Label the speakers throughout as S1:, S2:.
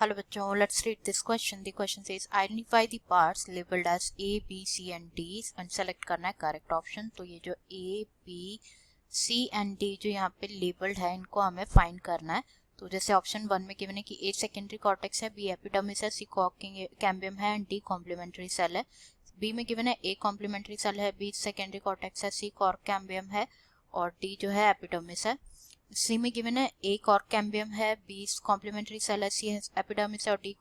S1: Hello बच्चों, let's read this question. The question says identify the parts labeled as A, B, C and D and select करना है correct option. तो ये जो A, B, C and D जो यहाँ पे labeled है इनको हमें find करना है. तो जैसे ऑप्शन 1 में गिवन है कि A सेकेंडरी कॉर्टेक्स है, B एपिडर्मिस है, C कैम्बियम है एंड D कॉम्प्लीमेंट्री सेल है. B में गिवन है A कॉम्प्लीमेंट्री सेल है, B सेकेंडरी कॉर्टेक्स है, C कॉर्क कैम्बियम है और D जो है एपिडर्मिस है. सी में गिवन है ए कॉर्क कैम्बियम है, बी कॉम्प्लीमेंट्री सेल है, सी एपिडर्मिस है और डी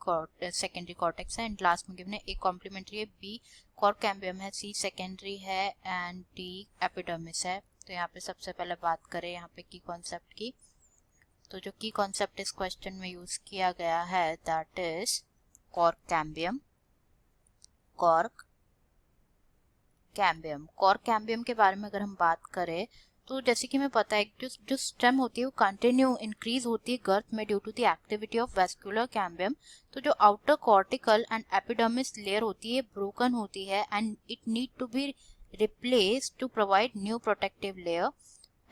S1: सेकेंडरी कॉर्टेक्स है. एंड लास्ट में गिवन है ए कॉम्प्लीमेंट्री है, बी कॉर्क कैम्बियम है, सी सेकेंडरी है एंड डी एपिडर्मिस है. तो यहाँ पे सबसे पहले बात करें यहाँ पे की कॉन्सेप्ट की. तो जो की कॉन्सेप्ट इस क्वेश्चन में यूज किया गया है that is cork cambium. Cork cambium cork cambium के बारे में अगर हम बात करें तो जैसे कि हमें पता है जो स्टेम होती है वो कंटिन्यू इंक्रीज होती है गर्थ में due to the activity of vascular cambium. तो जो outer cortical and epidermis layer होती है ब्रोकन होती है and it need to be replaced to provide new protective layer.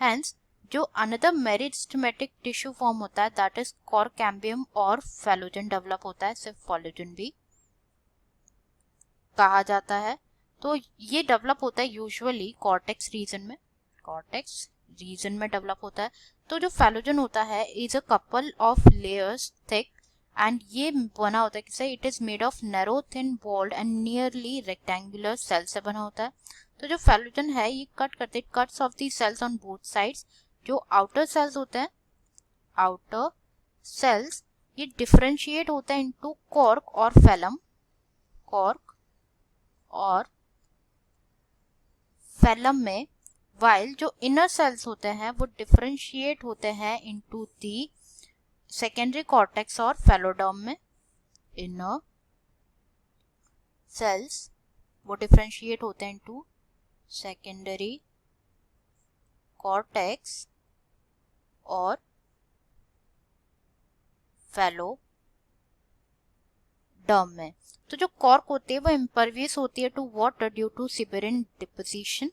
S1: Hence जो अनदर मेरिस्टेमेटिक टिश्यू फॉर्म होता है दैट इज कॉर्क कैम्बियम और फेलोजन डेवलप होता है. सिर्फ फेलोजन भी कहा जाता है. तो ये डेवलप होता है यूजुअली कॉर्टेक्स रीजन में. कॉर्टेक्स रीजन में डेवलप होता है. तो जो फेलोजन होता है is a couple of layers thick and ये बना होता है किससे. It is made of narrow thin walled and nearly rectangular cell से बना होता है. तो जो फेलोजन है ये कट करते cuts of the cells on both sides. जो आउटर सेल्स होते हैं आउटर सेल्स ये डिफरेंशिएट होता है इनटू कॉर्क और फेलम. कॉर्क और फेलम में वाइल जो इनर सेल्स होते हैं वो डिफरेंशिएट होते हैं इनटू दी सेकेंडरी कॉर्टेक्स और फेलोडर्म में. इनर सेल्स वो डिफरेंशिएट होते हैं इनटू सेकेंडरी कॉर्टेक्स और फेलोडर्म में. तो जो कॉर्क होती है वो इम्परवियस होती है to water due to suberin deposition.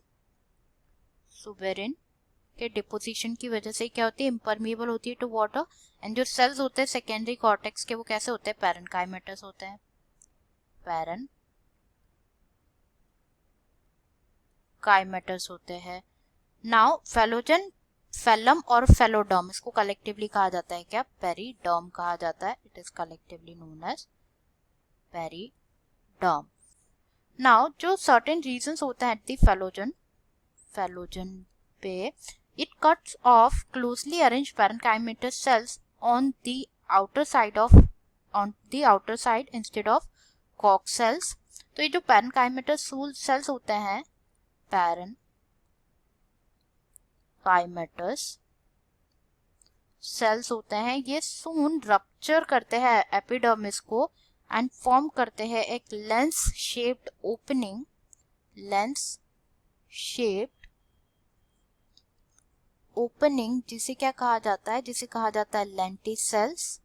S1: Suberin के डिपोजिशन की वजह से क्या होती है इम्परमिएबल होती है टू वाटर. एंड जो सेल्स होते हैं सेकेंडरी कॉर्टेक्स के वो कैसे होते हैं पैरेन्काइमेटस होते हैं. पैरेन्काइमेटस होते हैं. नाउ फेलोजन फेलम और फेलोडर्म इसको कलेक्टिवली कहा जाता है क्या पेरिडर्म कहा जाता है. It is collectively known as periderm. Now जो सर्टेन रीजंस होते हैं एट द फेलोजन पे it cuts off closely arranged parenchymatous cells on the outer side instead of cork cells. तो ये जो parenchymatous cells होते हैं parenchymatous cells होते हैं ये soon rupture करते हैं एपिडर्मिस को एंड फॉर्म करते हैं एक लेंस शेप्ड ओपनिंग जिसे क्या कहा जाता है लेंटी सेल्स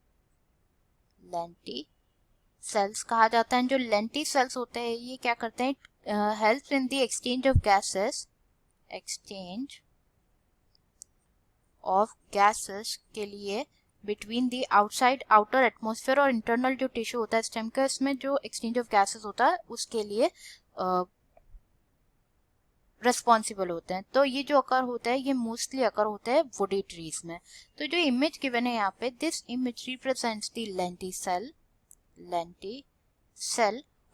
S1: कहा जाता है. जो लेंटी सेल्स होते हैं ये क्या करते हैं help in the exchange of gases के लिए बिटवीन द आउटर एटमॉस्फेयर और इंटरनल जो टिश्यू होता है स्टेम का इसमें जो एक्सचेंज ऑफ गैसेस होता है उसके लिए रेस्पॉन्सिबल होते हैं. तो ये जो अकर होता है ये मोस्टली अकर होता है वुडी ट्रीज में. तो जो इमेज गिवन है यहाँ पे this image represents the lenticel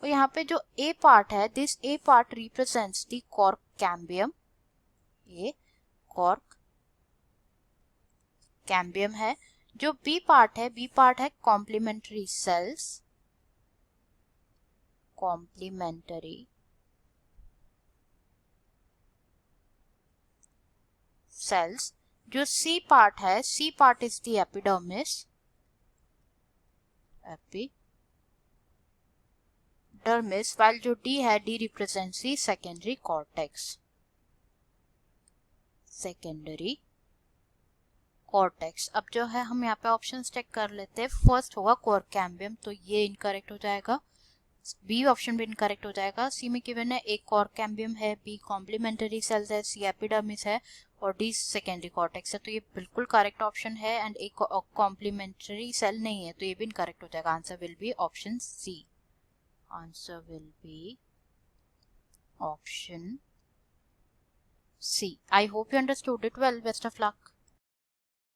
S1: और यहाँ पे जो ए पार्ट है this A part represents the cork cambium. ये कॉर्क कैम्बियम है. जो बी पार्ट है कॉम्प्लीमेंट्री सेल्स. जो C part is the epidermis while जो डी है D represents the secondary cortex. अब जो है हम यहाँ पे ऑप्शन चेक कर लेते हैं. फर्स्ट होगा कॉर्क कैम्बियम तो ये इनकरेक्ट हो जाएगा. बी ऑप्शन भी इनकरेक्ट हो जाएगा। सी में गिवन है ए कॉर कैम्बियम है, बी कॉम्प्लीमेंट्री सेल्स है, सी एपिडर्मिस है और डी सेकेंडरी कॉर्टेक्स है। तो ये बिल्कुल करेक्ट ऑप्शन है एंड एक कॉम्प्लीमेंट्री सेल नहीं है तो ये भी इनकरेक्ट हो जाएगा। Answer will be option C. Answer will be option C. I hope you understood it well. Best of luck.